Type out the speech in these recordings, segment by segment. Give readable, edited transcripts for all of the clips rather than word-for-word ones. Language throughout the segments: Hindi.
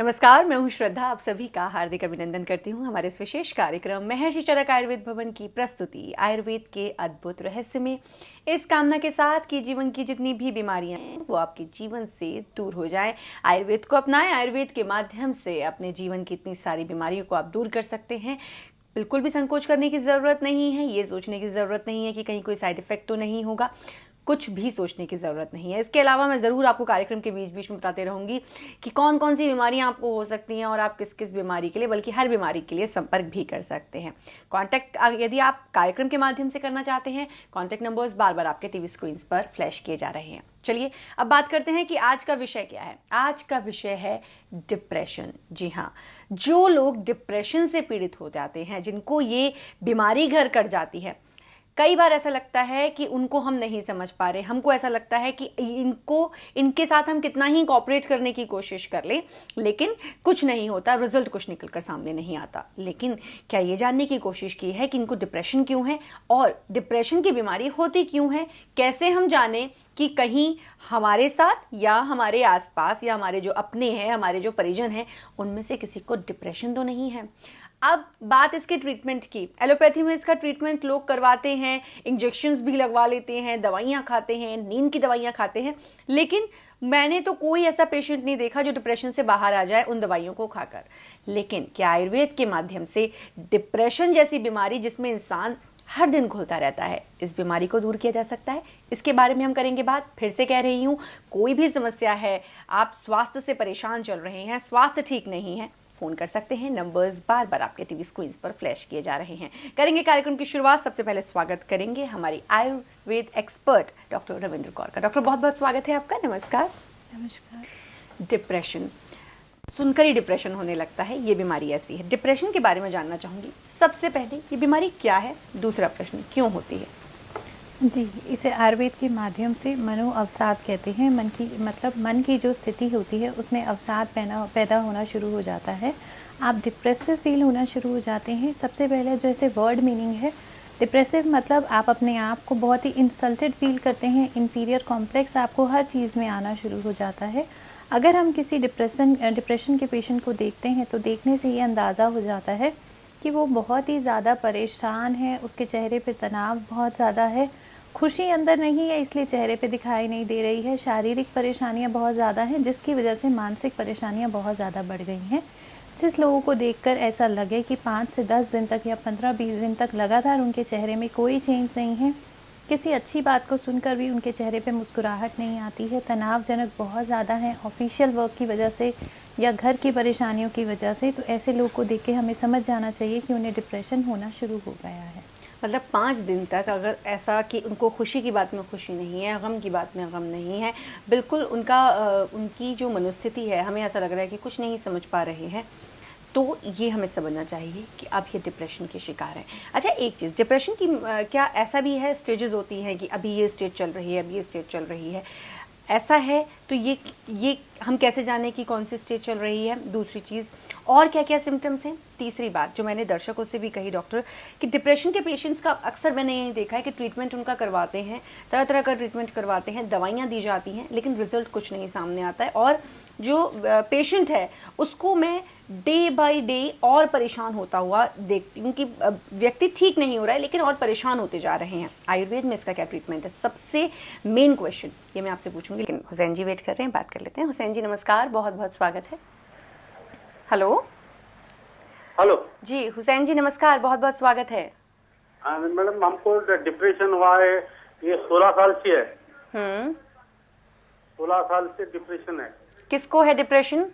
नमस्कार, मैं हूं श्रद्धा। आप सभी का हार्दिक अभिनंदन करती हूं हमारे इस विशेष कार्यक्रम महर्षि चरक आयुर्वेद भवन की प्रस्तुति आयुर्वेद के अद्भुत रहस्य में, इस कामना के साथ कि जीवन की जितनी भी बीमारियां हैं वो आपके जीवन से दूर हो जाएं। आयुर्वेद को अपनाएं। आयुर्वेद के माध्यम से अपने जीवन की इतनी सारी बीमारियों को आप दूर कर सकते हैं। बिल्कुल भी संकोच करने की ज़रूरत नहीं है, ये सोचने की ज़रूरत नहीं है कि कहीं कोई साइड इफेक्ट तो नहीं होगा। कुछ भी सोचने की ज़रूरत नहीं है। इसके अलावा मैं ज़रूर आपको कार्यक्रम के बीच बीच में बताते रहूँगी कि कौन कौन सी बीमारियां आपको हो सकती हैं और आप किस किस बीमारी के लिए, बल्कि हर बीमारी के लिए संपर्क भी कर सकते हैं। कॉन्टैक्ट यदि आप कार्यक्रम के माध्यम से करना चाहते हैं, कॉन्टैक्ट नंबर्स बार बार आपके टीवी स्क्रीन पर फ्लैश किए जा रहे हैं। चलिए अब बात करते हैं कि आज का विषय क्या है। आज का विषय है डिप्रेशन। जी हाँ, जो लोग डिप्रेशन से पीड़ित हो जाते हैं, जिनको ये बीमारी घर कर जाती है, कई बार ऐसा लगता है कि उनको हम नहीं समझ पा रहे। हमको ऐसा लगता है कि इनके साथ हम कितना ही कोऑपरेट करने की कोशिश कर लें, लेकिन कुछ नहीं होता, रिजल्ट कुछ निकल कर सामने नहीं आता। लेकिन क्या ये जानने की कोशिश की है कि इनको डिप्रेशन क्यों है और डिप्रेशन की बीमारी होती क्यों है? कैसे हम जाने कि कहीं हमारे साथ या हमारे आसपास या हमारे जो अपने हैं, हमारे जो परिजन हैं, उनमें से किसी को डिप्रेशन तो नहीं है? अब बात इसके ट्रीटमेंट की। एलोपैथी में इसका ट्रीटमेंट लोग करवाते हैं, इंजेक्शंस भी लगवा लेते हैं, दवाइयाँ खाते हैं, नींद की दवाइयाँ खाते हैं, लेकिन मैंने तो कोई ऐसा पेशेंट नहीं देखा जो डिप्रेशन से बाहर आ जाए उन दवाइयों को खाकर। लेकिन क्या आयुर्वेद के माध्यम से डिप्रेशन जैसी बीमारी, जिसमें इंसान हर दिन घुलता रहता है, इस बीमारी को दूर किया जा सकता है? इसके बारे में हम करेंगे बात। फिर से कह रही हूँ, कोई भी समस्या है, आप स्वास्थ्य से परेशान चल रहे हैं, स्वास्थ्य ठीक नहीं है, फोन कर सकते हैं। नंबर्स बार बार आपके टीवी स्क्रीन पर फ्लैश किए जा रहे हैं। करेंगे कार्यक्रम की शुरुआत। सबसे पहले स्वागत करेंगे हमारी आयुर्वेद एक्सपर्ट डॉक्टर रविंद्र कौर का। डॉक्टर, बहुत बहुत स्वागत है आपका। नमस्कार। नमस्कार। डिप्रेशन सुनकर ही डिप्रेशन होने लगता है, ये बीमारी ऐसी है। डिप्रेशन के बारे में जानना चाहूंगी। सबसे पहले ये बीमारी क्या है, दूसरा प्रश्न क्यों होती है? जी, इसे आयुर्वेद के माध्यम से मनो अवसाद कहते हैं। मन की जो स्थिति होती है उसमें अवसाद पैदा होना शुरू हो जाता है। आप डिप्रेसिव फील होना शुरू हो जाते हैं। सबसे पहले जो ऐसे वर्ड मीनिंग है, डिप्रेसिव मतलब आप अपने आप को बहुत ही इंसल्टेड फील करते हैं, इंफीरियर कॉम्प्लेक्स आपको हर चीज़ में आना शुरू हो जाता है। अगर हम किसी डिप्रेशन के पेशेंट को देखते हैं तो देखने से ये अंदाज़ा हो जाता है कि वो बहुत ही ज़्यादा परेशान है, उसके चेहरे पे तनाव बहुत ज़्यादा है, खुशी अंदर नहीं है इसलिए चेहरे पे दिखाई नहीं दे रही है, शारीरिक परेशानियां बहुत ज़्यादा हैं जिसकी वजह से मानसिक परेशानियां बहुत ज़्यादा बढ़ गई हैं। जिस लोगों को देखकर ऐसा लगे कि 5 से 10 दिन तक या 15-20 दिन तक लगातार उनके चेहरे में कोई चेंज नहीं है, किसी अच्छी बात को सुनकर भी उनके चेहरे पे मुस्कुराहट नहीं आती है, तनावजनक बहुत ज़्यादा है ऑफिशियल वर्क की वजह से या घर की परेशानियों की वजह से, तो ऐसे लोग को देख के हमें समझ जाना चाहिए कि उन्हें डिप्रेशन होना शुरू हो गया है। मतलब 5 दिन तक अगर ऐसा कि उनको खुशी की बात में खुशी नहीं है, गम की बात में गम नहीं है, बिल्कुल उनकी जो मनोस्थिति है, हमें ऐसा लग रहा है कि कुछ नहीं समझ पा रहे हैं, तो ये हमें समझना चाहिए कि अब ये डिप्रेशन के शिकार हैं। अच्छा, एक चीज़, डिप्रेशन की क्या ऐसा भी है, स्टेजेस होती हैं कि अभी ये स्टेज चल रही है, अभी ये स्टेज चल रही है, ऐसा है तो ये हम कैसे जाने कि कौन सी स्टेज चल रही है? दूसरी चीज़, और क्या क्या सिम्टम्स हैं? तीसरी बात जो मैंने दर्शकों से भी कही डॉक्टर, कि डिप्रेशन के पेशेंट्स का अक्सर मैंने यही देखा है कि ट्रीटमेंट उनका करवाते हैं, तरह तरह का ट्रीटमेंट करवाते हैं, दवाइयाँ दी जाती हैं, लेकिन रिजल्ट कुछ नहीं सामने आता है, और जो पेशेंट है उसको मैं डे बाय डे और परेशान होता हुआ देखती हूँ कि व्यक्ति ठीक नहीं हो रहा है लेकिन और परेशान होते जा रहे हैं। आयुर्वेद में इसका क्या ट्रीटमेंट है? सबसे मेन क्वेश्चन ये मैं आपसे पूछूंगी, लेकिन हुसैन जी वेट कर रहे हैं, बात कर लेते हैं। हुसैन जी नमस्कार, बहुत बहुत स्वागत है। हेलो हेलो जी, हुसैन जी नमस्कार, बहुत बहुत स्वागत है। मैडम, हमको डिप्रेशन हुआ है, ये 16 साल से है। 16 साल से डिप्रेशन है। किसको है डिप्रेशन?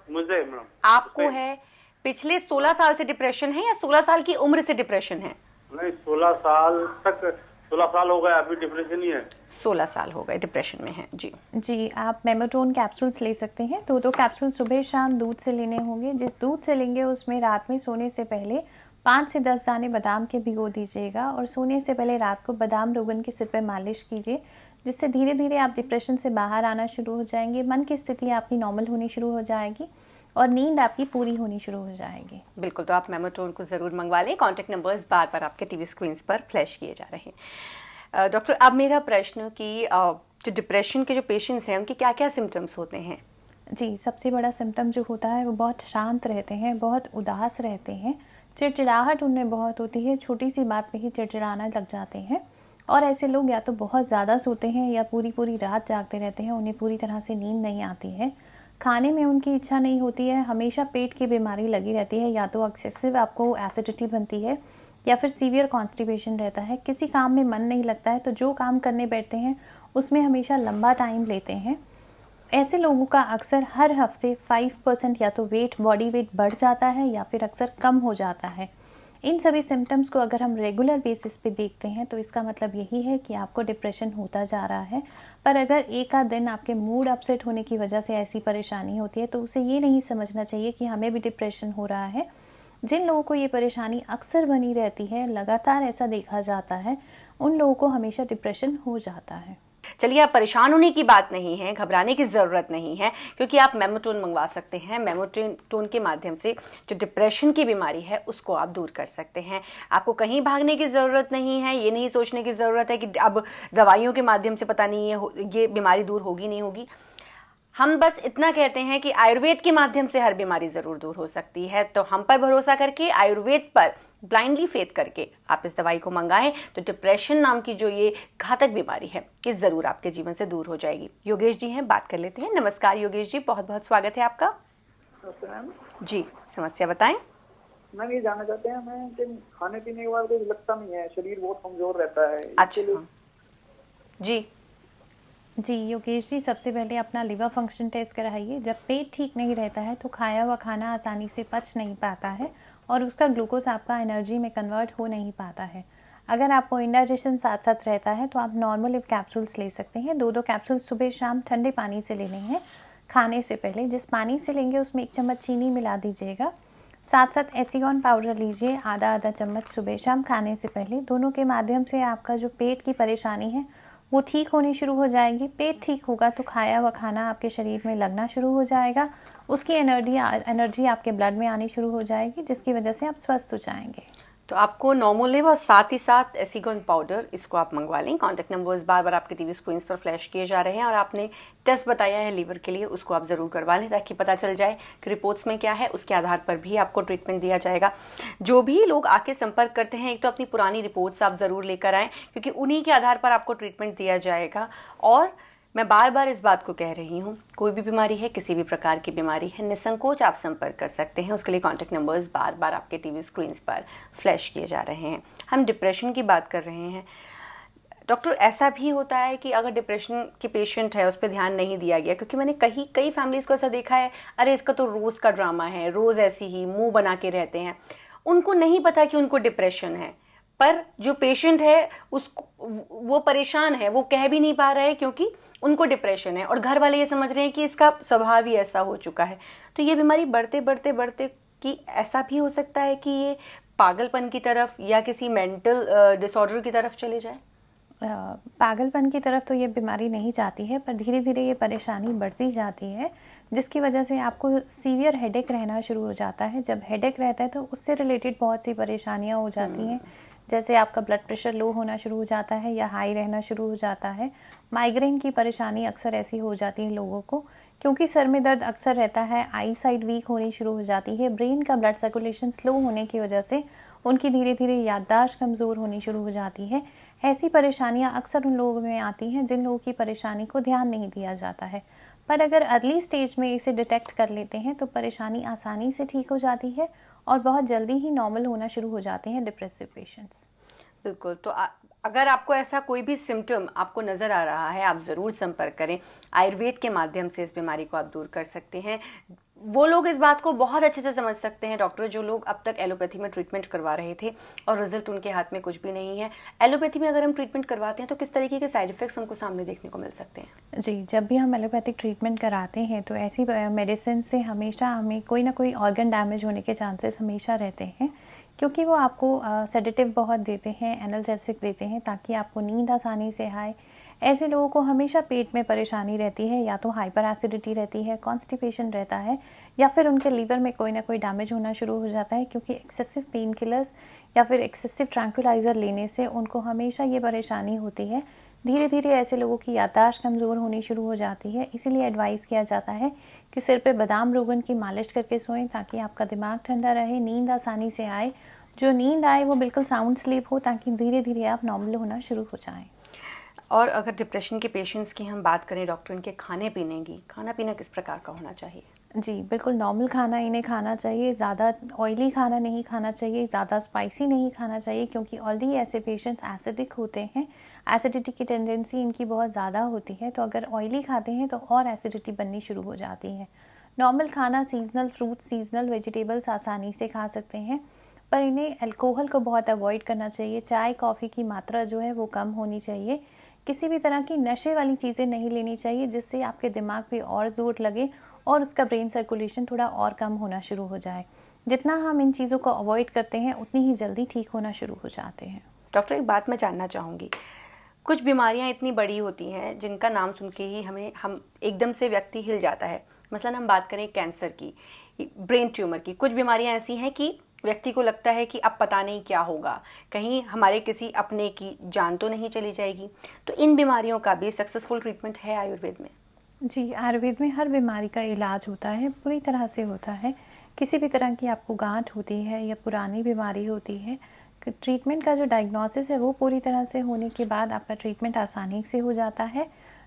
मुझे मैडम। आपको है? पिछले 16 साल से डिप्रेशन है या 16 साल की उम्र से डिप्रेशन है? नहीं, 16 साल तक, 16 साल हो गए, अभी डिप्रेशन ही है। 16 साल हो गए डिप्रेशन में है। जी, आप मेमोटोन कैप्सूल्स ले सकते हैं। 2 कैप्सूल सुबह शाम दूध से लेने होंगे। जिस दूध से लेंगे उसमें रात में सोने से पहले 5 से 10 दाने बादाम के भिगो दीजिएगा और सोने से पहले रात को बादाम रोगन के सिर पर मालिश कीजिए, जिससे धीरे धीरे आप डिप्रेशन से बाहर आना शुरू हो जाएंगे। मन की स्थिति आपकी नॉर्मल होनी शुरू हो जाएगी और नींद आपकी पूरी होनी शुरू हो जाएगी। बिल्कुल, तो आप मेमोटोन को ज़रूर मंगवा लें। कॉन्टैक्ट नंबर्स बार बार आपके टीवी स्क्रीन पर फ्लैश किए जा रहे हैं। डॉक्टर, अब मेरा प्रश्न कि जो डिप्रेशन के जो पेशेंट्स हैं उनके क्या क्या सिम्टम्स होते हैं? जी, सबसे बड़ा सिम्पटम जो होता है वो बहुत शांत रहते हैं, बहुत उदास रहते हैं, चिड़चिड़ाहट उनमें बहुत होती है, छोटी-सी बात पे ही चिड़चिड़ाना लग जाते हैं। और ऐसे लोग या तो बहुत ज़्यादा सोते हैं या पूरी-पूरी रात जागते रहते हैं, उन्हें पूरी तरह से नींद नहीं आती है। खाने में उनकी इच्छा नहीं होती है, हमेशा पेट की बीमारी लगी रहती है, या तो एक्सेसिव आपको एसिडिटी बनती है या फिर सीवियर कॉन्स्टिपेशन रहता है। किसी काम में मन नहीं लगता है, तो जो काम करने बैठते हैं उसमें हमेशा लंबा टाइम लेते हैं। ऐसे लोगों का अक्सर हर हफ्ते 5% या तो बॉडी वेट बढ़ जाता है या फिर अक्सर कम हो जाता है। इन सभी सिम्टम्स को अगर हम रेगुलर बेसिस पे देखते हैं तो इसका मतलब यही है कि आपको डिप्रेशन होता जा रहा है। पर अगर एक आध दिन आपके मूड अपसेट होने की वजह से ऐसी परेशानी होती है तो उसे ये नहीं समझना चाहिए कि हमें भी डिप्रेशन हो रहा है। जिन लोगों को ये परेशानी अक्सर बनी रहती है, लगातार ऐसा देखा जाता है, उन लोगों को हमेशा डिप्रेशन हो जाता है। चलिए, आप परेशान होने की बात नहीं है, घबराने की ज़रूरत नहीं है, क्योंकि आप मेमोटोन मंगवा सकते हैं। मेमोटोन के माध्यम से जो डिप्रेशन की बीमारी है उसको आप दूर कर सकते हैं। आपको कहीं भागने की ज़रूरत नहीं है, ये नहीं सोचने की ज़रूरत है कि अब दवाइयों के माध्यम से पता नहीं ये बीमारी दूर होगी नहीं होगी। हम बस इतना कहते हैं कि आयुर्वेद के माध्यम से हर बीमारी ज़रूर दूर हो सकती है। तो हम पर भरोसा करके, आयुर्वेद पर ब्लाइंडली फेथ करके आप इस दवाई को मंगाएं तो डिप्रेशन नाम की जो ये घातक बीमारी है ये ज़रूर आपके जीवन से दूर हो जाएगी। योगेश जी हैं, बात कर लेते हैं। नमस्कार योगेश जी, बहुत बहुत स्वागत है आपका। मैम जी, समस्या बताएं। मैम ये जानना चाहते हैं मैं कि खाने पीने के बाद कुछ लगता नहीं है, शरीर बहुत कमजोर रहता है। अच्छा जी योगेश जी, सबसे पहले अपना लिवर फंक्शन टेस्ट कराइए। जब पेट ठीक नहीं रहता है तो खाया हुआ खाना आसानी से पच नहीं पाता है और उसका ग्लूकोज आपका एनर्जी में कन्वर्ट हो नहीं पाता है। अगर आपको इंडाइजेशन साथ साथ रहता है तो आप नॉर्मल कैप्सूल्स ले सकते हैं। 2-2 कैप्सूल सुबह शाम ठंडे पानी से लेने हैं खाने से पहले। जिस पानी से लेंगे उसमें 1 चम्मच चीनी मिला दीजिएगा। साथ साथ एसीगॉन पाउडर लीजिए, आधा चम्मच सुबह शाम खाने से पहले। दोनों के माध्यम से आपका जो पेट की परेशानी है वो ठीक होनी शुरू हो जाएगी। पेट ठीक होगा तो खाया हुआ खाना आपके शरीर में लगना शुरू हो जाएगा, उसकी एनर्जी आपके ब्लड में आनी शुरू हो जाएगी, जिसकी वजह से आप स्वस्थ हो जाएंगे। तो आपको नॉर्मोलिव और साथ ही साथ एसीगोन पाउडर इसको आप मंगवा लें। कॉन्टैक्ट नंबर्स बार बार आपके टीवी स्क्रीन पर फ्लैश किए जा रहे हैं और आपने टेस्ट बताया है लीवर के लिए, उसको आप ज़रूर करवा लें ताकि पता चल जाए कि रिपोर्ट्स में क्या है। उसके आधार पर भी आपको ट्रीटमेंट दिया जाएगा। जो भी लोग आके संपर्क करते हैं, एक तो अपनी पुरानी रिपोर्ट्स आप ज़रूर लेकर आएँ, क्योंकि उन्हीं के आधार पर आपको ट्रीटमेंट दिया जाएगा। और मैं बार बार इस बात को कह रही हूँ, कोई भी बीमारी है, किसी भी प्रकार की बीमारी है, निसंकोच आप संपर्क कर सकते हैं। उसके लिए कॉन्टैक्ट नंबर्स बार बार आपके टीवी स्क्रीन्स पर फ्लैश किए जा रहे हैं। हम डिप्रेशन की बात कर रहे हैं। डॉक्टर, ऐसा भी होता है कि अगर डिप्रेशन के पेशेंट है उस पर ध्यान नहीं दिया गया, क्योंकि मैंने कई फैमिलीज़ को ऐसा देखा है, अरे इसका तो रोज़ का ड्रामा है, रोज़ ऐसी ही मुँह बना के रहते हैं। उनको नहीं पता कि उनको डिप्रेशन है, पर जो पेशेंट है उसको वो परेशान है, वो कह भी नहीं पा रहा है क्योंकि उनको डिप्रेशन है, और घर वाले ये समझ रहे हैं कि इसका स्वभाव ही ऐसा हो चुका है। तो ये बीमारी बढ़ते बढ़ते कि ऐसा भी हो सकता है कि ये पागलपन की तरफ या किसी मेंटल डिसऑर्डर की तरफ चले जाए। पागलपन की तरफ तो ये बीमारी नहीं जाती है, पर धीरे धीरे ये परेशानी बढ़ती जाती है, जिसकी वजह से आपको सीवियर हेडेक रहना शुरू हो जाता है। जब हेडेक रहता है तो उससे रिलेटेड बहुत सी परेशानियां हो जाती हैं, जैसे आपका ब्लड प्रेशर लो होना शुरू हो जाता है या हाई रहना शुरू हो जाता है। माइग्रेन की परेशानी अक्सर ऐसी हो जाती है लोगों को, क्योंकि सर में दर्द अक्सर रहता है। आई साइड वीक होनी शुरू हो जाती है। ब्रेन का ब्लड सर्कुलेशन स्लो होने की वजह से उनकी धीरे धीरे याददाश्त कमज़ोर होनी शुरू हो जाती है। ऐसी परेशानियां अक्सर उन लोगों में आती हैं जिन लोगों की परेशानी को ध्यान नहीं दिया जाता है। पर अगर अर्ली स्टेज में इसे डिटेक्ट कर लेते हैं तो परेशानी आसानी से ठीक हो जाती है और बहुत जल्दी ही नॉर्मल होना शुरू हो जाते हैं डिप्रेसिव पेशेंट्स। बिल्कुल। तो अगर आपको ऐसा कोई भी सिम्टम आपको नज़र आ रहा है, आप ज़रूर संपर्क करें। आयुर्वेद के माध्यम से इस बीमारी को आप दूर कर सकते हैं। वो लोग इस बात को बहुत अच्छे से समझ सकते हैं डॉक्टर, जो लोग अब तक एलोपैथी में ट्रीटमेंट करवा रहे थे और रिजल्ट उनके हाथ में कुछ भी नहीं है। एलोपैथी में अगर हम ट्रीटमेंट करवाते हैं तो किस तरीके के साइड इफ़ेक्ट्स हमको सामने देखने को मिल सकते हैं? जी, जब भी हम एलोपैथिक ट्रीटमेंट कराते हैं तो ऐसी मेडिसिन से हमेशा हमें कोई ना कोई ऑर्गन डैमेज होने के चांसेस हमेशा रहते हैं, क्योंकि वो आपको सेडेटिव बहुत देते हैं, एनाल्जेसिक देते हैं ताकि आपको नींद आसानी से आए। ऐसे लोगों को हमेशा पेट में परेशानी रहती है, या तो हाइपर एसिडिटी रहती है, कॉन्स्टिपेशन रहता है, या फिर उनके लीवर में कोई ना कोई डैमेज होना शुरू हो जाता है, क्योंकि एक्सेसिव पेन किलर्स या फिर एक्सेसिव ट्रैंक्विलाइज़र लेने से उनको हमेशा ये परेशानी होती है। धीरे धीरे ऐसे लोगों की याददाश्त कमज़ोर होनी शुरू हो जाती है। इसीलिए एडवाइस किया जाता है कि सिर पे बादाम रोगन की मालिश करके सोएं, ताकि आपका दिमाग ठंडा रहे, नींद आसानी से आए। जो नींद आए वो बिल्कुल साउंड स्लीप हो, ताकि धीरे धीरे आप नॉर्मल होना शुरू हो जाएं। और अगर डिप्रेशन के पेशेंट्स की हम बात करें डॉक्टर, इनके खाने पीने की, खाना पीना किस प्रकार का होना चाहिए? जी, बिल्कुल नॉर्मल खाना इन्हें खाना चाहिए। ज़्यादा ऑयली खाना नहीं खाना चाहिए, ज़्यादा स्पाइसी नहीं खाना चाहिए, क्योंकि ऑलरेडी ऐसे पेशेंट्स एसिडिक होते हैं। एसिडिटी की टेंडेंसी इनकी बहुत ज़्यादा होती है, तो अगर ऑयली खाते हैं तो और एसिडिटी बननी शुरू हो जाती है। नॉर्मल खाना, सीजनल फ्रूट्स, सीजनल वेजिटेबल्स आसानी से खा सकते हैं, पर इन्हें अल्कोहल को बहुत अवॉइड करना चाहिए। चाय कॉफ़ी की मात्रा जो है वो कम होनी चाहिए। किसी भी तरह की नशे वाली चीज़ें नहीं लेनी चाहिए, जिससे आपके दिमाग पे और ज़ोर लगे और उसका ब्रेन सर्कुलेशन थोड़ा और कम होना शुरू हो जाए। जितना हम इन चीज़ों को अवॉइड करते हैं, उतनी ही जल्दी ठीक होना शुरू हो जाते हैं। डॉक्टर, एक बात मैं जानना चाहूँगी, कुछ बीमारियां इतनी बड़ी होती हैं जिनका नाम सुन के ही हम एकदम से व्यक्ति हिल जाता है। मसलन हम बात करें कैंसर की, ब्रेन ट्यूमर की। कुछ बीमारियां ऐसी हैं कि व्यक्ति को लगता है कि अब पता नहीं क्या होगा, कहीं हमारे किसी अपने की जान तो नहीं चली जाएगी। तो इन बीमारियों का भी सक्सेसफुल ट्रीटमेंट है आयुर्वेद में? जी, आयुर्वेद में हर बीमारी का इलाज होता है, पूरी तरह से होता है। किसी भी तरह की आपको गांठ होती है या पुरानी बीमारी होती है, ट्रीटमेंट का जो डायग्नोसिस है वो पूरी तरह से होने के बाद आपका ट्रीटमेंट आसानी से हो जाता है।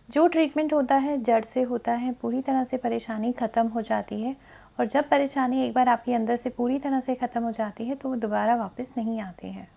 जो ट्रीटमेंट होता है जड़ से होता है, पूरी तरह से परेशानी ख़त्म हो जाती है। और जब परेशानी एक बार आपके अंदर से पूरी तरह से ख़त्म हो जाती है, तो वो दोबारा वापस नहीं आती है।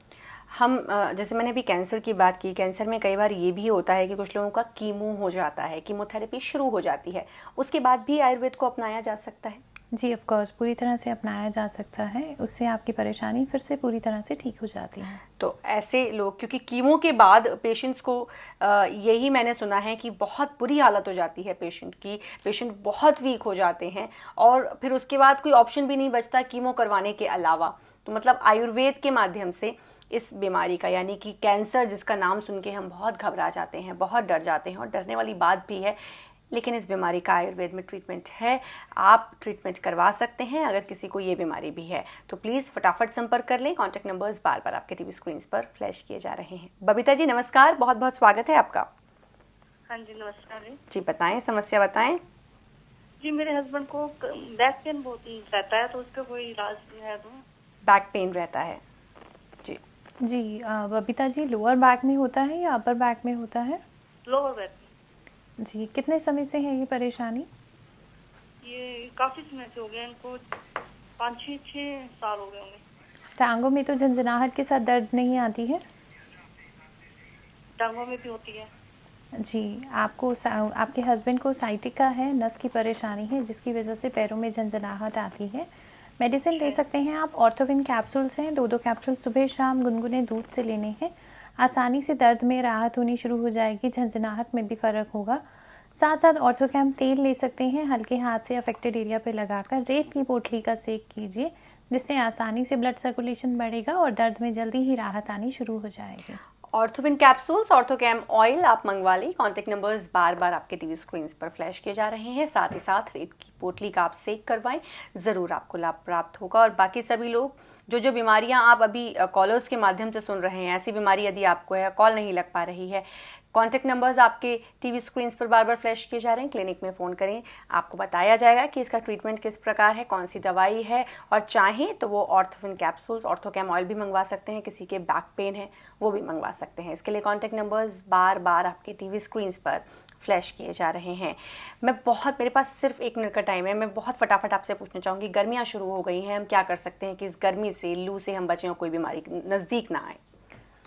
हम जैसे मैंने अभी कैंसर की बात की, कैंसर में कई बार ये भी होता है कि कुछ लोगों का कीमो हो जाता है, कीमोथेरेपी शुरू हो जाती है, उसके बाद भी आयुर्वेद को अपनाया जा सकता है? जी, ऑफ कोर्स पूरी तरह से अपनाया जा सकता है। उससे आपकी परेशानी फिर से पूरी तरह से ठीक हो जाती है। तो ऐसे लोग, क्योंकि कीमो के बाद पेशेंट्स को यही मैंने सुना है कि बहुत बुरी हालत हो जाती है पेशेंट की, पेशेंट बहुत वीक हो जाते हैं और फिर उसके बाद कोई ऑप्शन भी नहीं बचता कीमो करवाने के अलावा। तो मतलब आयुर्वेद के माध्यम से इस बीमारी का, यानी कि कैंसर जिसका नाम सुन के हम बहुत घबरा जाते हैं, बहुत डर जाते हैं, और डरने वाली बात भी है, लेकिन इस बीमारी का आयुर्वेद में ट्रीटमेंट है। आप ट्रीटमेंट करवा सकते हैं अगर किसी को ये बीमारी भी है। तो प्लीज़ फटाफट संपर्क कर लें। कॉन्टैक्ट नंबर्स बार बार आपके टीवी स्क्रीन पर फ्लैश किए जा रहे हैं। बबीता जी नमस्कार, बहुत बहुत स्वागत है आपका। हाँ जी नमस्कार जी बताएं, समस्या बताएं। जी मेरे हस्बैंड को बैक पेन बहुत रहता है, तो उसका कोई इलाज है? तो बैक पेन रहता है जी। जी, बबीता जी लोअर बैक में होता है या अपर बैक में होता है? Lower back. जी, कितने समय से है ये परेशानी? ये काफ़ी समय से हो गया, इनको 5-6 साल हो गए होंगे। टांगों में तो झंझनाहट के साथ दर्द नहीं आती है? टांगों में भी होती है। जी, आपके हस्बैंड को साइटिका है, नस की परेशानी है, जिसकी वजह से पैरों में झंझनाहट आती है। मेडिसिन ले सकते हैं आप। ऑर्थोविन कैप्सूल्स हैं, 2-2 कैप्सूल सुबह शाम गुनगुने दूध से लेने हैं। आसानी से दर्द में राहत होनी शुरू हो जाएगी, झंझनाहट में भी फ़र्क होगा। साथ साथ ऑर्थोकैम तेल ले सकते हैं, हल्के हाथ से अफेक्टेड एरिया पे लगाकर रेत की पोटली का सेक कीजिए, जिससे आसानी से ब्लड सर्कुलेशन बढ़ेगा और दर्द में जल्दी ही राहत आनी शुरू हो जाएगी। ऑर्थोविन कैप्सूल्स, ऑर्थोकैम ऑयल आप मंगवा लें। कॉन्टैक्ट नंबर्स बार बार आपके टीवी स्क्रीन पर फ्लैश किए जा रहे हैं। साथ ही साथ रेत की पोटली का आप सेक करवाएं, ज़रूर आपको लाभ प्राप्त होगा। और बाकी सभी लोग जो बीमारियां आप अभी कॉलर्स के माध्यम से सुन रहे हैं, ऐसी बीमारी यदि आपको है, कॉल नहीं लग पा रही है, कॉन्टैक्ट नंबर्स आपके टीवी स्क्रीन पर बार बार फ्लैश किए जा रहे हैं। क्लिनिक में फ़ोन करें, आपको बताया जाएगा कि इसका ट्रीटमेंट किस प्रकार है, कौन सी दवाई है। और चाहें तो वो ऑर्थोविन कैप्सूल्स, ऑर्थोकैम ऑयल भी मंगवा सकते हैं। किसी के बैक पेन है वो भी मंगवा सकते हैं। इसके लिए कॉन्टैक्ट नंबर्स बार बार आपके टीवी स्क्रीन पर फ्लैश किए जा रहे हैं। मेरे पास सिर्फ 1 मिनट का टाइम है। मैं बहुत फटाफट आपसे पूछना चाहूँगी, गर्मियाँ शुरू हो गई हैं, हम क्या कर सकते हैं कि इस गर्मी से, लू से हम बचें और कोई बीमारी नज़दीक ना आए?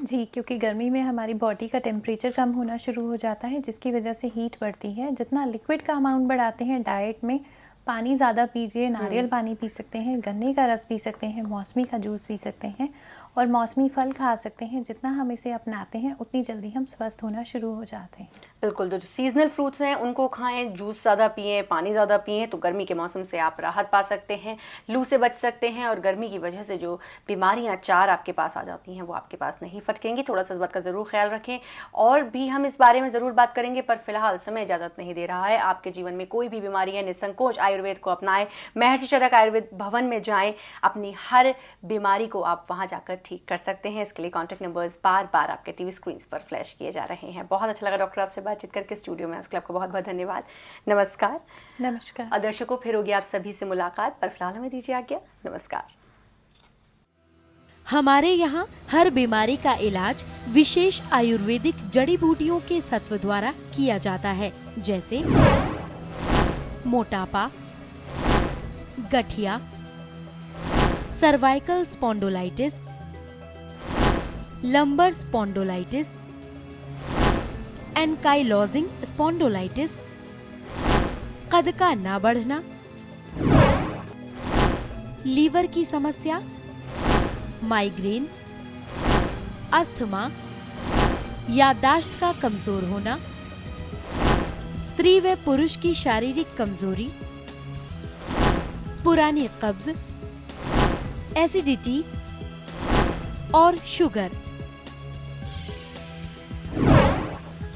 जी, क्योंकि गर्मी में हमारी बॉडी का टेम्परेचर कम होना शुरू हो जाता है, जिसकी वजह से हीट बढ़ती है। जितना लिक्विड का अमाउंट बढ़ाते हैं डाइट में, पानी ज़्यादा पीजिए, नारियल पानी पी सकते हैं, गन्ने का रस पी सकते हैं, मौसमी का जूस पी सकते हैं और मौसमी फल खा सकते हैं। जितना हम इसे अपनाते हैं उतनी जल्दी हम स्वस्थ होना शुरू हो जाते हैं। बिल्कुल, जो सीजनल फ्रूट्स हैं उनको खाएं, जूस ज़्यादा पिएं, पानी ज़्यादा पिएं, तो गर्मी के मौसम से आप राहत पा सकते हैं, लू से बच सकते हैं और गर्मी की वजह से जो बीमारियां 4 आपके पास आ जाती हैं वो आपके पास नहीं फटकेंगी। थोड़ा सा इस बात का ज़रूर ख्याल रखें। और भी हम इस बारे में ज़रूर बात करेंगे, पर फिलहाल समय इजाज़त नहीं दे रहा है। आपके जीवन में कोई भी बीमारी है, निसंकोच आयुर्वेद को अपनाएं, महर्षि चरक आयुर्वेद भवन में जाएं, अपनी हर बीमारी को आप वहां जाकर ठीक कर सकते हैं। इसके लिए कॉन्टैक्ट नंबर्स बार बार आपके टीवी स्क्रीन पर फ्लैश किए जा रहे हैं। बहुत अच्छा लगा डॉक्टर आपसे बातचीत करके स्टूडियो में, उसके लिए आपको बहुत बहुत धन्यवाद। नमस्कार। नमस्कार। दर्शकों, फिर होगी आप सभी से मुलाकात, पर फिलहाल हमें दीजिए आज्ञा। नमस्कार। हमारे यहाँ हर बीमारी का इलाज विशेष आयुर्वेदिक जड़ी बूटियों के सत्व द्वारा किया जाता है, जैसे मोटापा, गठिया, सर्वाइकल स्पॉन्डिलोलाइटिस, लंबर स्पॉन्डिलोलाइटिस, एनकाइलोजिंग स्पॉन्डिलोलाइटिस, कद का ना बढ़ना, लीवर की समस्या, माइग्रेन, अस्थमा, याददाश्त का कमजोर होना, स्त्री व पुरुष की शारीरिक कमजोरी, पुरानी कब्ज, एसिडिटी और शुगर।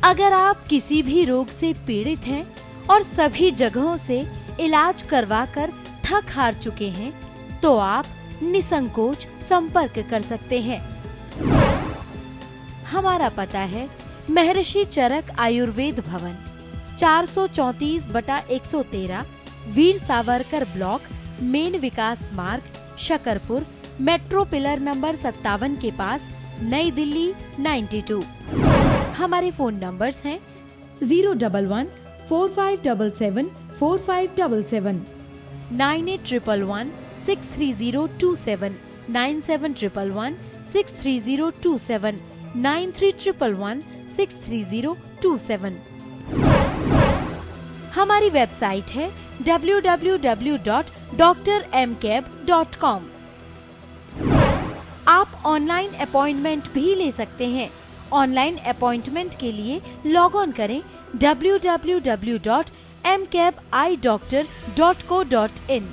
अगर आप किसी भी रोग से पीड़ित हैं और सभी जगहों से इलाज करवाकर थक हार चुके हैं, तो आप निसंकोच संपर्क कर सकते हैं। हमारा पता है महर्षि चरक आयुर्वेद भवन, 434/113, वीर सावरकर ब्लॉक, मेन विकास मार्ग, शकरपुर, मेट्रो पिलर नंबर 57 के पास, नई दिल्ली 92। हमारे फोन नंबर्स हैं 011-4577-4577, 9811-63027, 9711-63027, 9311-63027। हमारी वेबसाइट है www.drmcab.com। आप ऑनलाइन अपॉइंटमेंट भी ले सकते हैं। ऑनलाइन अपॉइंटमेंट के लिए लॉग ऑन करें www.mcabeyedoctor.co.in।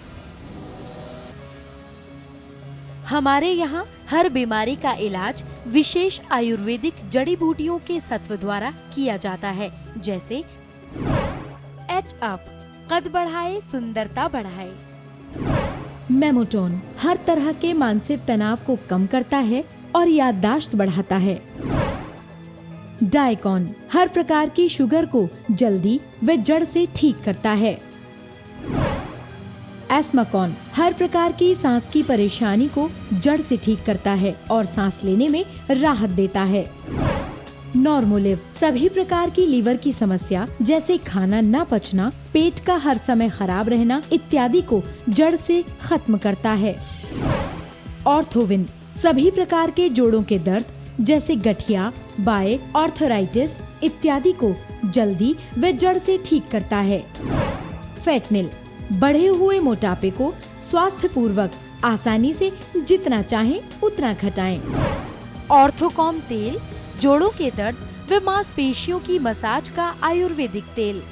हमारे यहाँ हर बीमारी का इलाज विशेष आयुर्वेदिक जड़ी बूटियों के सत्व द्वारा किया जाता है, जैसे एच अप, कद बढ़ाए, सुंदरता बढ़ाए। मेमोटोन हर तरह के मानसिक तनाव को कम करता है और याददाश्त बढ़ाता है। डाइकॉन हर प्रकार की शुगर को जल्दी व जड़ से ठीक करता है। एस्माकॉन हर प्रकार की सांस की परेशानी को जड़ से ठीक करता है और सांस लेने में राहत देता है। नॉर्मोलिव सभी प्रकार की लीवर की समस्या, जैसे खाना न पचना, पेट का हर समय खराब रहना इत्यादि को जड़ से खत्म करता है। ऑर्थोविन सभी प्रकार के जोड़ों के दर्द, जैसे गठिया, बाय, आर्थराइटिस इत्यादि को जल्दी व जड़ से ठीक करता है। फैटनिल बढ़े हुए मोटापे को स्वास्थ्य पूर्वक आसानी से जितना चाहें उतना घटाएं। ऑर्थोकॉम तेल जोड़ों के दर्द व मांसपेशियों की मसाज का आयुर्वेदिक तेल।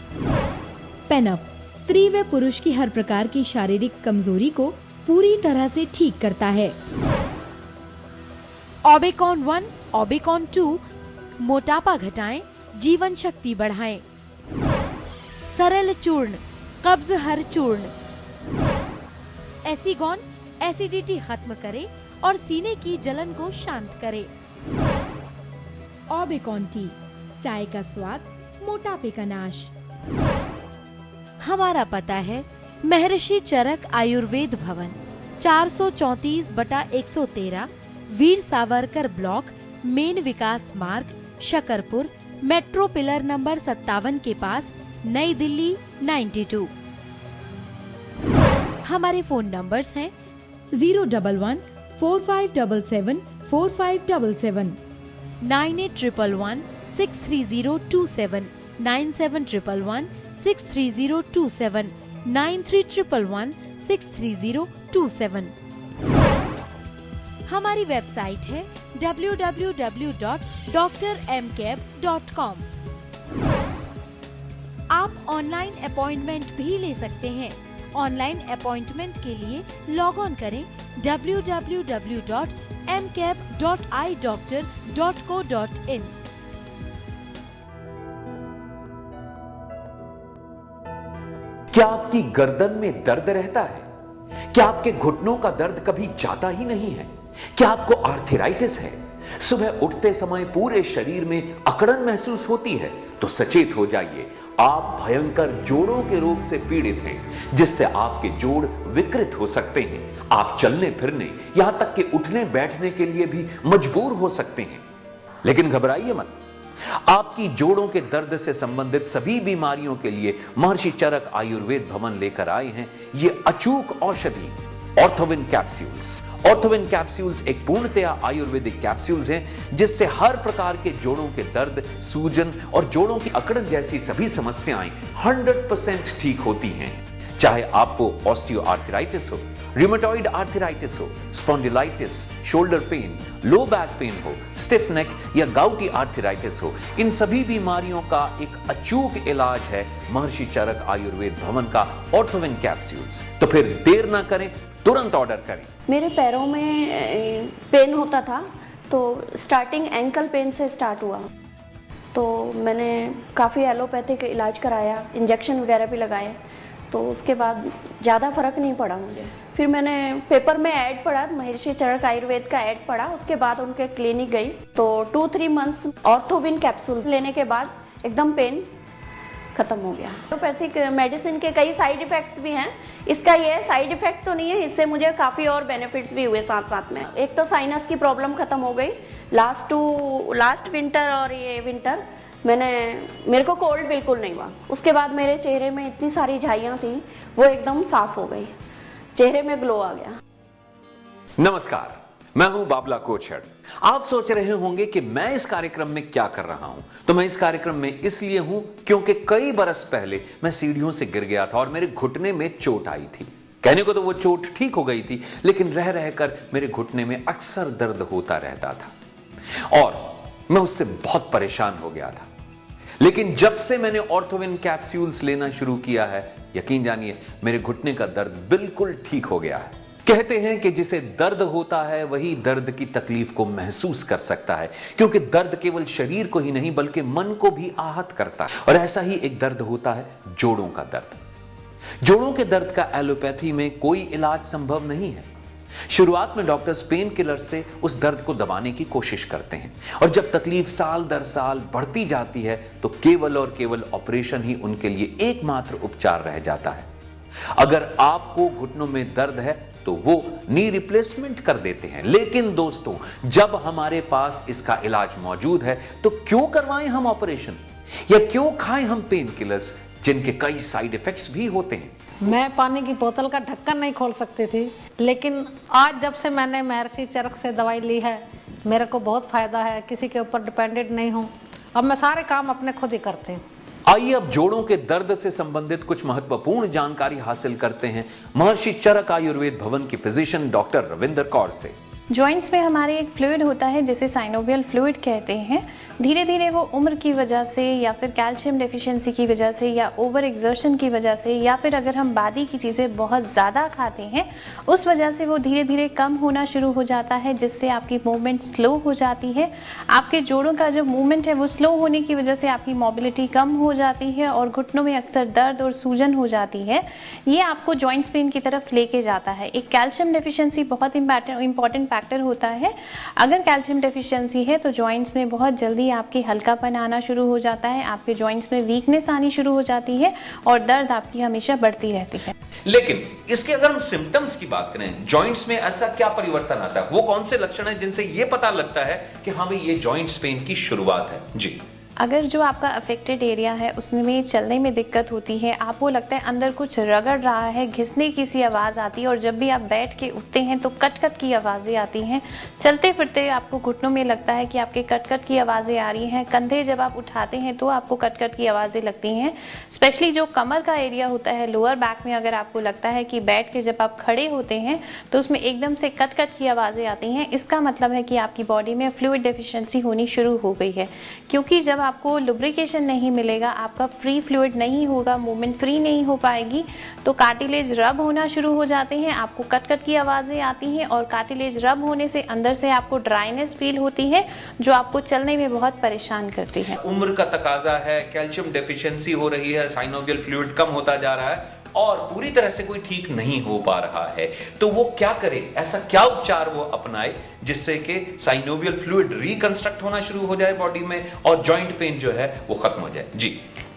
पेनअप स्त्री व पुरुष की हर प्रकार की शारीरिक कमजोरी को पूरी तरह से ठीक करता है। ऑबेकॉन 1, ऑबेकॉन 2 मोटापा घटाएं, जीवन शक्ति बढ़ाएं। सरल चूर्ण, कब्ज हर चूर्ण। एसीगॉन एसिडिटी खत्म करे और सीने की जलन को शांत करे। ऑबेकॉन टी चाय का स्वाद, मोटापे का नाश। हमारा पता है महर्षि चरक आयुर्वेद भवन, 434/113, वीर सावरकर ब्लॉक, मेन विकास मार्ग, शकरपुर, मेट्रो पिलर नंबर 57 के पास, नई दिल्ली 92। हमारे फोन नंबर्स हैं 011-4577-4577, 9811-63027, 9711-63027, 9311-63027। हमारी वेबसाइट है www.drmcab.com। आप ऑनलाइन अपॉइंटमेंट भी ले सकते हैं। ऑनलाइन अपॉइंटमेंट के लिए लॉग ऑन करें www.mcab.eyedoctor.co.in। क्या आपकी गर्दन में दर्द रहता है? क्या आपके घुटनों का दर्द कभी जाता ही नहीं है? क्या आपको आर्थराइटिस है? सुबह उठते समय पूरे शरीर में अकड़न महसूस होती है? तो सचेत हो जाइए, आप भयंकर जोड़ों के रोग से पीड़ित हैं, जिससे आपके जोड़ विकृत हो सकते हैं। आप चलने फिरने, यहां तक कि उठने बैठने के लिए भी मजबूर हो सकते हैं। लेकिन घबराइए मत, आपकी जोड़ों के दर्द से संबंधित सभी बीमारियों के लिए महर्षि चरक आयुर्वेद भवन लेकर आए हैं ये अचूक औषधि, ऑर्थोविन कैप्सूल्स। ऑर्थोविन कैप्सूल्स एक पूर्णतया आयुर्वेदिक कैप्सूल्स हैं, जिससे हर प्रकार के जोड़ों के दर्द, सूजन और जोड़ों की अकड़न जैसी सभी समस्याएं 100% ठीक होती हैं। चाहे आपको ऑस्टियोआर्थराइटिस हो, रूमेटॉइड आर्थराइटिस हो, spondylitis, shoulder pain, low back pain हो, स्टिफ नेक या गाउटी आर्थराइटिस हो, इन सभी बीमारियों का एक अचूक इलाज है महर्षि चरक आयुर्वेद भवन का ऑर्थोविन कैप्सूल्स। तो फिर देर ना करें, तुरंत ऑर्डर करें। मेरे पैरों में पेन होता था, तो स्टार्टिंग एंकल पेन से स्टार्ट हुआ। तो मैंने काफ़ी एलोपैथिक इलाज कराया, इंजेक्शन वगैरह भी लगाए, तो उसके बाद ज़्यादा फर्क नहीं पड़ा मुझे। फिर मैंने पेपर में ऐड पढ़ा, महर्षि चरक आयुर्वेद का ऐड पढ़ा, उसके बाद उनके क्लिनिक गई, तो 2-3 मंथ्स ऑर्थोविन कैप्सूल लेने के बाद एकदम पेन खत्म हो गया। एलोपैथिक मेडिसिन के कई साइड इफेक्ट्स भी हैं, इसका ये साइड इफेक्ट तो नहीं है, इससे मुझे काफ़ी और बेनिफिट्स भी हुए साथ साथ में। एक तो साइनस की प्रॉब्लम खत्म हो गई लास्ट विंटर, और ये विंटर मेरे को कोल्ड बिल्कुल नहीं हुआ। उसके बाद मेरे चेहरे में इतनी सारी झाइयाँ थी, वो एकदम साफ हो गई, चेहरे में ग्लो आ गया। नमस्कार, मैं हूं बाबला कोचर। आप सोच रहे होंगे कि मैं इस कार्यक्रम में क्या कर रहा हूं। तो मैं इस कार्यक्रम में इसलिए हूं क्योंकि कई बरस पहले मैं सीढ़ियों से गिर गया था और मेरे घुटने में चोट आई थी। कहने को तो वो चोट ठीक हो गई थी, लेकिन रह रहकर मेरे घुटने में अक्सर दर्द होता रहता था और मैं उससे बहुत परेशान हो गया था। लेकिन जब से मैंने ऑर्थोविन कैप्सूल्स लेना शुरू किया है, यकीन जानिए मेरे घुटने का दर्द बिल्कुल ठीक हो गया है। कहते हैं कि जिसे दर्द होता है वही दर्द की तकलीफ को महसूस कर सकता है, क्योंकि दर्द केवल शरीर को ही नहीं बल्कि मन को भी आहत करता है। और ऐसा ही एक दर्द होता है जोड़ों का दर्द। जोड़ों के दर्द का एलोपैथी में कोई इलाज संभव नहीं है। शुरुआत में डॉक्टर्स पेन किलर से उस दर्द को दबाने की कोशिश करते हैं, और जब तकलीफ साल दर साल बढ़ती जाती है तो केवल और केवल ऑपरेशन ही उनके लिए एकमात्र उपचार रह जाता है। अगर आपको घुटनों में दर्द है तो वो नी रिप्लेसमेंट कर देते हैं, लेकिन दोस्तों जब हमारे पास इसका इलाज मौजूद है तो क्यों करवाएं हम ऑपरेशन, या क्यों खाएं हम पेन किलर्स जिनके कई साइड इफेक्ट्स भी होते हैं। मैं पानी की बोतल का ढक्कन नहीं खोल सकती थी, लेकिन आज जब से मैंने महर्षि चरक से दवाई ली है मेरे को बहुत फायदा है। किसी के ऊपर डिपेंडेंट नहीं हूँ, अब मैं सारे काम अपने खुद ही करते हैं। आइए अब जोड़ों के दर्द से संबंधित कुछ महत्वपूर्ण जानकारी हासिल करते हैं महर्षि चरक आयुर्वेद भवन की फिजिशियन डॉक्टर रविंदर कौर से। जॉइंट्स में हमारे एक फ्लूइड होता है जिसे साइनोवियल फ्लूइड कहते हैं। धीरे धीरे वो उम्र की वजह से या फिर कैल्शियम डेफिशिएंसी की वजह से या ओवर एक्सर्शन की वजह से या फिर अगर हम बादी की चीज़ें बहुत ज़्यादा खाते हैं उस वजह से वो धीरे धीरे कम होना शुरू हो जाता है, जिससे आपकी मूवमेंट स्लो हो जाती है। आपके जोड़ों का जो मूवमेंट है वो स्लो होने की वजह से आपकी मोबिलिटी कम हो जाती है और घुटनों में अक्सर दर्द और सूजन हो जाती है। ये आपको जॉइंट्स पेन की तरफ लेके जाता है। एक कैल्शियम डेफिशिएंसी बहुत इंपॉर्टेंट फैक्टर होता है। अगर कैल्शियम डेफिशिएंसी है तो जॉइंट्स में बहुत जल्दी आपके हल्कापन आना शुरू हो जाता है, आपके जॉइंट्स में वीकनेस आनी शुरू हो जाती है और दर्द आपकी हमेशा बढ़ती रहती है। लेकिन इसके अगर हम सिम्टम्स की बात करें, जॉइंट्स में ऐसा क्या परिवर्तन आता है, वो कौन से लक्षण है जिनसे ये पता लगता है कि हमें ये जॉइंट्स पेन की शुरुआत है? जी, अगर जो आपका अफेक्टेड एरिया है उसमें चलने में दिक्कत होती है, आपको लगता है अंदर कुछ रगड़ रहा है, घिसने की सी आवाज़ आती है और जब भी आप बैठ के उठते हैं तो कट कट की आवाज़ें आती हैं। चलते फिरते आपको घुटनों में लगता है कि आपके कट कट की आवाज़ें आ रही हैं। कंधे जब आप उठाते हैं तो आपको कट कट की आवाज़ें लगती हैं। स्पेशली जो कमर का एरिया होता है, लोअर बैक में अगर आपको लगता है कि बैठ के जब आप खड़े होते हैं तो उसमें एकदम से कट कट की आवाज़ें आती हैं, इसका मतलब है कि आपकी बॉडी में फ्लूइड डेफिशिएंसी होनी शुरू हो गई है। क्योंकि जब आपको लुब्रिकेशन नहीं मिलेगा, आपका फ्री फ्लूइड नहीं होगा, मूवमेंट फ्री नहीं हो पाएगी, तो कार्टिलेज रब होना शुरू हो जाते हैं, आपको कट कट की आवाज़ें आती हैं और कार्टिलेज रब होने से अंदर से आपको ड्राइनेस फील होती है जो आपको चलने में बहुत परेशान करती है। उम्र का तकाजा है, कैल्शियम डेफिशिएंसी हो रही है, साइनोवियल फ्लूइड कम होता जा रहा है, और पूरी तरह से कोई ठीक नहीं हो पा रहा है, तो वो क्या करे, ऐसा क्या उपचार वो अपनाए जिससे कि साइनोवियल फ्लूइड रिकंस्ट्रक्ट होना शुरू हो जाए बॉडी में और जॉइंट पेन जो है वो खत्म हो जाए।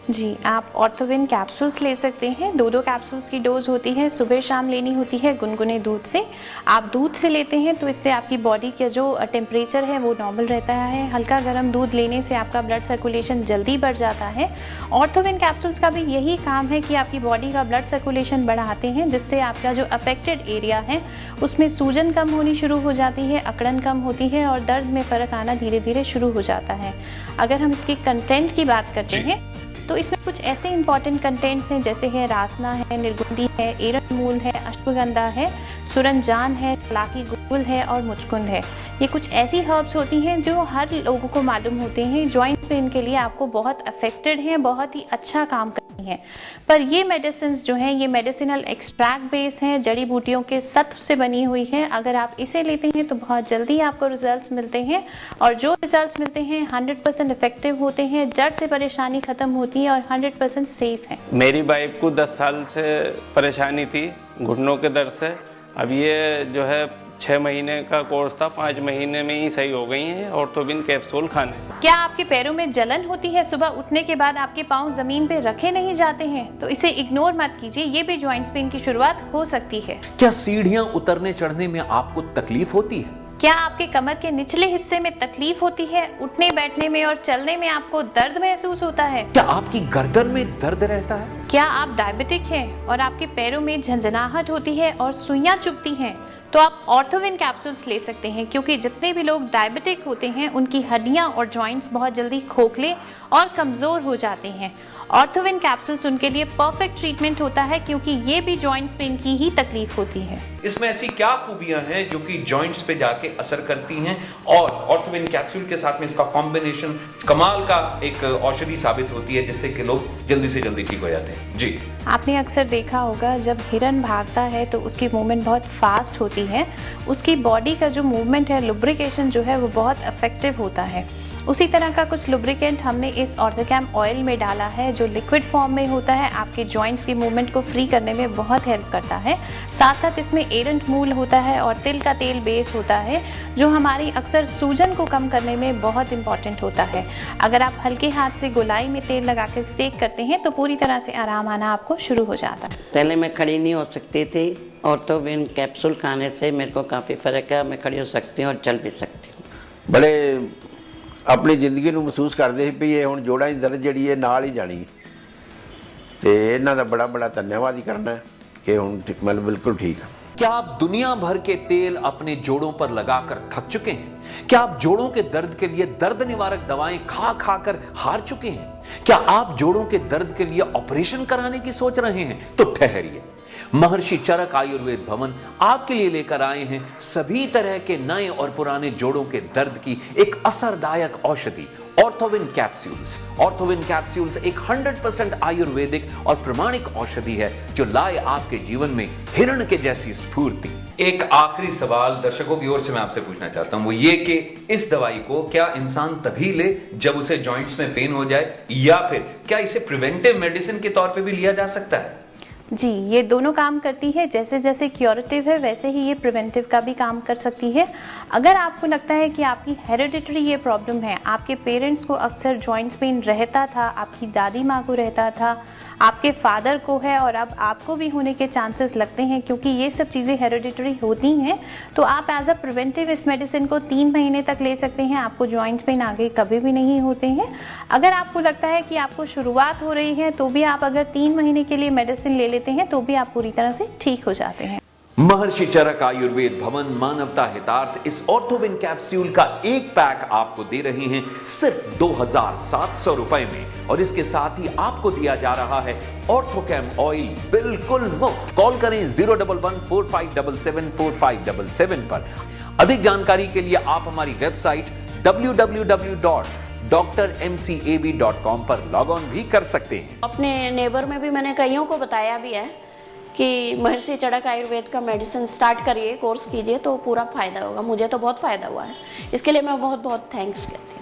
जी, आप ऑर्थोविन कैप्सूल्स ले सकते हैं। 2 कैप्सूल्स की डोज होती है, सुबह शाम लेनी होती है गुनगुने दूध से। आप दूध से लेते हैं तो इससे आपकी बॉडी का जो टेम्परेचर है वो नॉर्मल रहता है। हल्का गर्म दूध लेने से आपका ब्लड सर्कुलेशन जल्दी बढ़ जाता है। ऑर्थोविन कैप्सूल्स का भी यही काम है कि आपकी बॉडी का ब्लड सर्कुलेशन बढ़ाते हैं, जिससे आपका जो अफेक्टेड एरिया है उसमें सूजन कम होनी शुरू हो जाती है, अकड़न कम होती है और दर्द में फ़र्क आना धीरे धीरे शुरू हो जाता है। अगर हम इसके कंटेंट की बात करते हैं तो इसमें कुछ ऐसे इंपॉर्टेंट कंटेंट्स हैं जैसे है रासना है, निर्गुंडी है, एरंड मूल है, अश्वगंधा है, सुरनजान है, लाकी गुल है और मुचकुंद है। ये कुछ ऐसी हर्ब्स होती हैं जो हर लोगों को मालूम होते हैं जॉइंट्स पेन के लिए आपको बहुत अफेक्टेड हैं, बहुत ही अच्छा काम करती हैं। पर ये मेडिसिन जो हैं ये मेडिसिनल एक्सट्रैक्ट बेस हैं, जड़ी बूटियों के सत्व से बनी हुई है। अगर आप इसे लेते हैं तो बहुत जल्दी आपको रिजल्ट्स मिलते हैं और जो रिजल्ट्स मिलते हैं 100% इफेक्टिव होते हैं, जड़ से परेशानी खत्म होती है और 100% सेफ है। मेरी वाइफ को 10 साल से परेशानी थी घुटनों के दर्द से। अब ये जो है 6 महीने का कोर्स था, 5 महीने में ही सही हो गई हैं ऑर्थोविन कैप्सूल खाने से। क्या आपके पैरों में जलन होती है, सुबह उठने के बाद आपके पाँव जमीन पे रखे नहीं जाते हैं, तो इसे इग्नोर मत कीजिए, ये भी जॉइंट्स पेन की शुरुआत हो सकती है। क्या सीढ़ियां उतरने चढ़ने में आपको तकलीफ होती है? क्या आपके कमर के निचले हिस्से में तकलीफ होती है, उठने बैठने में और चलने में आपको दर्द महसूस होता है? क्या आपकी गर्दन में दर्द रहता है? क्या आप डायबिटिक हैं और आपके पैरों में झंझनाहट होती है और सुइयां चुभती हैं? तो आप ऑर्थोविन कैप्सूल्स ले सकते हैं, क्योंकि जितने भी लोग डायबिटिक होते हैं उनकी हड्डियां और जॉइंट्स बहुत जल्दी खोखले और कमजोर हो जाते हैं। ऑर्थोविन कैप्सूल्स उनके लिए परफेक्ट ट्रीटमेंट होता है, क्योंकि ये भी जॉइंट्स पेन की ही तकलीफ होती है। इसमें ऐसी क्या खूबियां हैं जो कि जॉइंट्स पे जाके असर करती हैं और ऑर्थोविन कैप्सूल के साथ में इसका कॉम्बिनेशन कमाल का एक औषधि साबित होती है, जिससे कि लोग जल्दी से जल्दी ठीक हो जाते हैं। जी, आपने अक्सर देखा होगा जब हिरन भागता है तो उसकी मूवमेंट बहुत फास्ट होती है, उसकी बॉडी का जो मूवमेंट है, लुब्रिकेशन जो है वो बहुत इफेक्टिव होता है। उसी तरह का कुछ लुब्रिकेंट हमने इस ऑर्थोकैम ऑयल में डाला है, जो लिक्विड फॉर्म में होता है, आपके जॉइंट्स की मूवमेंट को फ्री करने में बहुत हेल्प करता है। साथ साथ इसमें एरंड मूल होता है और तिल का तेल बेस होता है, जो हमारी अक्सर सूजन को कम करने में बहुत इंपॉर्टेंट होता है। अगर आप हल्के हाथ से गोलाई में तेल लगा कर सेक करते हैं तो पूरी तरह से आराम आना आपको शुरू हो जाता है। पहले मैं खड़ी नहीं हो सकती थी, ऑर्थोविन कैप्सूल खाने से मेरे को काफ़ी फ़र्क है। मैं खड़ी हो सकती हूँ और चल भी सकती हूँ। बड़े अपनी ज़िंदगी ਨੂੰ ਮਹਿਸੂਸ ਕਰਦੇ ਸੀ ਵੀ ਇਹ ਹੁਣ ਜੋੜਾਂ ਦੀ ਦਰਦ ਜਿਹੜੀ ਹੈ ਨਾਲ ਹੀ ਜਾਣੀ ਤੇ ਇਹਨਾਂ ਦਾ ਬੜਾ ਬੜਾ ਧੰਨਵਾਦ ਹੀ करना है कि ਹੁਣ मतलब बिल्कुल ठीक। क्या आप दुनिया भर के तेल अपने जोड़ों पर लगाकर थक चुके हैं? क्या आप जोड़ों के दर्द के लिए दर्द निवारक दवाएं खा खाकर हार चुके हैं? क्या आप जोड़ों के दर्द के लिए ऑपरेशन कराने की सोच रहे हैं? तो ठहरिए, महर्षि चरक आयुर्वेद भवन आपके लिए लेकर आए हैं सभी तरह के नए और पुराने जोड़ों के दर्द की एक असरदायक औषधि ऑर्थोविन कैप्सूल्स। ऑर्थोविन कैप्सूल्स एक 100% आयुर्वेदिक और प्रमाणिक औषधि है जो लाए आपके जीवन में हिरण के जैसी स्फूर्ति। एक आखिरी सवाल दर्शकों की ओर से मैं आपसे पूछना चाहता हूं, वो ये कि इस दवाई को क्या इंसान तभी ले जब उसे जॉइंट्स में पेन हो जाए, या फिर क्या इसे प्रिवेंटिव मेडिसिन के तौर पे भी लिया जा सकता है? जी, ये दोनों काम करती है। जैसे जैसे क्यूरेटिव है वैसे ही ये प्रिवेंटिव का भी काम कर सकती है। अगर आपको लगता है कि आपकी हेरिडिटरी ये प्रॉब्लम है, आपके पेरेंट्स को अक्सर जॉइंट्स पेन रहता था, आपकी दादी माँ को रहता था, आपके फादर को है और अब आपको भी होने के चांसेस लगते हैं, क्योंकि ये सब चीज़ें हेरिडिटरी होती हैं, तो आप एज अ प्रिवेंटिव इस मेडिसिन को 3 महीने तक ले सकते हैं। आपको जॉइंट्स पेन आगे कभी भी नहीं होते हैं। अगर आपको लगता है कि आपको शुरुआत हो रही है तो भी आप अगर 3 महीने के लिए मेडिसिन ले लेते हैं तो भी आप पूरी तरह से ठीक हो जाते हैं। महर्षि चरक आयुर्वेद भवन मानवता हितार्थ इस ऑर्थोविन कैप्सूल का एक पैक आपको दे रहे हैं सिर्फ 2700 रुपए में, और इसके साथ ही आपको दिया जा रहा है ऑर्थोकैम ऑयल बिल्कुल मुफ्त। कॉल करें 01145774577 पर। अधिक जानकारी के लिए आप हमारी वेबसाइट www.drmcab.com पर लॉग ऑन भी कर सकते हैं। अपने नेबर में भी मैंने कईयों को बताया भी है कि महर्षि चरक आयुर्वेद का मेडिसिन स्टार्ट करिए, कोर्स कीजिए तो पूरा फायदा होगा। मुझे तो बहुत फायदा हुआ है, इसके लिए मैं बहुत बहुत थैंक्स करती हूँ।